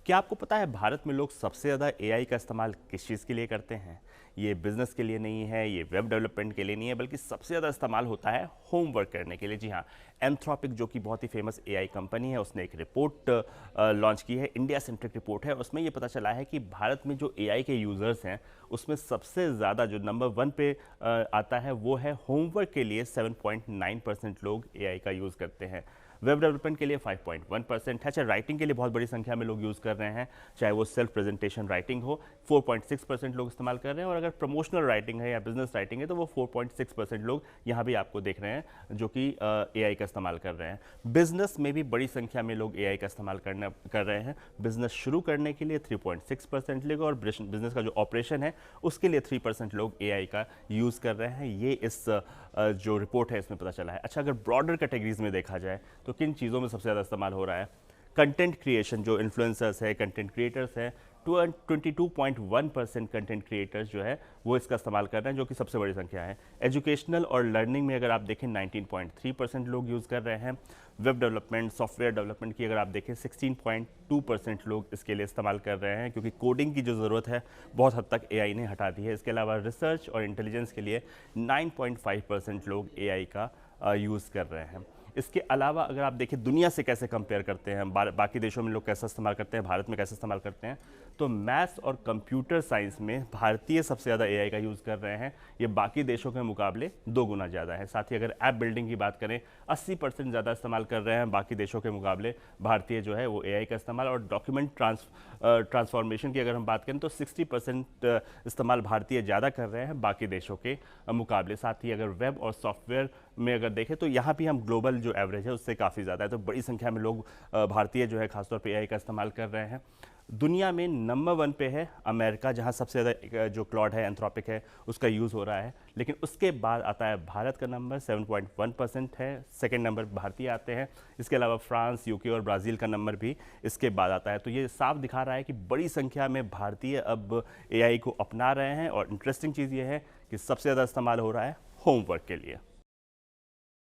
क्या आपको पता है भारत में लोग सबसे ज़्यादा एआई का इस्तेमाल किस चीज़ के लिए करते हैं? ये बिज़नेस के लिए नहीं है, ये वेब डेवलपमेंट के लिए नहीं है, बल्कि सबसे ज़्यादा इस्तेमाल होता है होमवर्क करने के लिए। जी हाँ, एंथ्रोपिक जो कि बहुत ही फेमस एआई कंपनी है, उसने एक रिपोर्ट लॉन्च की है, इंडिया सेंट्रिक रिपोर्ट है। उसमें ये पता चला है कि भारत में जो एआई के यूज़र्स हैं, उसमें सबसे ज़्यादा जो नंबर 1 पे आता है वो है होमवर्क के लिए 7.9% लोग एआई का यूज़ करते हैं। वेब डेवलपमेंट के लिए 5.1% है। चाहे राइटिंग के लिए बहुत बड़ी संख्या में लोग यूज़ कर रहे हैं, चाहे वो सेल्फ प्रेजेंटेशन राइटिंग हो, 4.6% लोग इस्तेमाल कर रहे हैं। और अगर प्रमोशनल राइटिंग है या बिजनेस राइटिंग है तो वो 4.6% लोग यहाँ भी आपको देख रहे हैं जो कि एआई का इस्तेमाल कर रहे हैं। बिजनेस में भी बड़ी संख्या में लोग एआई का इस्तेमाल कर रहे हैं। बिजनेस शुरू करने के लिए 3.6% लोग, और बिजनेस का जो ऑपरेशन है उसके लिए 3% लोग एआई का यूज़ कर रहे हैं। ये इस जो रिपोर्ट है इसमें पता चला है। अच्छा, अगर ब्रॉडर कैटेगरीज में देखा जाए तो किन चीज़ों में सबसे ज़्यादा इस्तेमाल हो रहा है? कंटेंट क्रिएशन, जो इन्फ्लुएंसर्स है, कंटेंट क्रिएटर्स हैं, 22.1% कंटेंट क्रिएटर्स जो है वो इसका इस्तेमाल कर रहे हैं, जो कि सबसे बड़ी संख्या है। एजुकेशनल और लर्निंग में अगर आप देखें 19.3% लोग यूज़ कर रहे हैं। वेब डेवलपमेंट, सॉफ्टवेयर डेवलपमेंट की अगर आप देखें 16.2% लोग इसके लिए इस्तेमाल कर रहे हैं, क्योंकि कोडिंग की जो ज़रूरत है बहुत हद तक एआई ने हटा दी है। इसके अलावा रिसर्च और इंटेलिजेंस के लिए 9.5% लोग एआई का यूज़ कर रहे हैं। इसके अलावा अगर आप देखें दुनिया से कैसे कंपेयर करते हैं, बाकी देशों में लोग कैसा इस्तेमाल करते हैं, भारत में कैसे इस्तेमाल करते हैं, तो मैथ्स और कंप्यूटर साइंस में भारतीय सबसे ज़्यादा एआई का यूज़ कर रहे हैं। ये बाकी देशों के मुकाबले 2 गुना ज़्यादा है। साथ ही अगर ऐप बिल्डिंग की बात करें, 80% ज़्यादा इस्तेमाल कर रहे हैं बाकी देशों के मुकाबले भारतीय जो है वो एआई का इस्तेमाल। और डॉक्यूमेंट ट्रांसफॉर्मेशन की अगर हम बात करें तो 60% इस्तेमाल भारतीय ज़्यादा कर रहे हैं बाकी देशों के मुकाबले। साथ ही अगर वेब और सॉफ्टवेयर में अगर देखें तो यहाँ भी हम ग्लोबल जो एवरेज है उससे काफ़ी ज़्यादा है। तो बड़ी संख्या में लोग भारतीय जो है खासतौर पे एआई का इस्तेमाल कर रहे हैं। दुनिया में नंबर 1 पे है अमेरिका, जहाँ सबसे ज़्यादा जो क्लॉड है, एंथ्रोपिक है, उसका यूज़ हो रहा है। लेकिन उसके बाद आता है भारत का नंबर 7.1% है, सेकेंड नंबर भारतीय आते हैं। इसके अलावा फ्रांस, यूके और ब्राज़ील का नंबर भी इसके बाद आता है। तो ये साफ दिखा रहा है कि बड़ी संख्या में भारतीय अब एआई को अपना रहे हैं। और इंटरेस्टिंग चीज़ ये है कि सबसे ज़्यादा इस्तेमाल हो रहा है होमवर्क के लिए।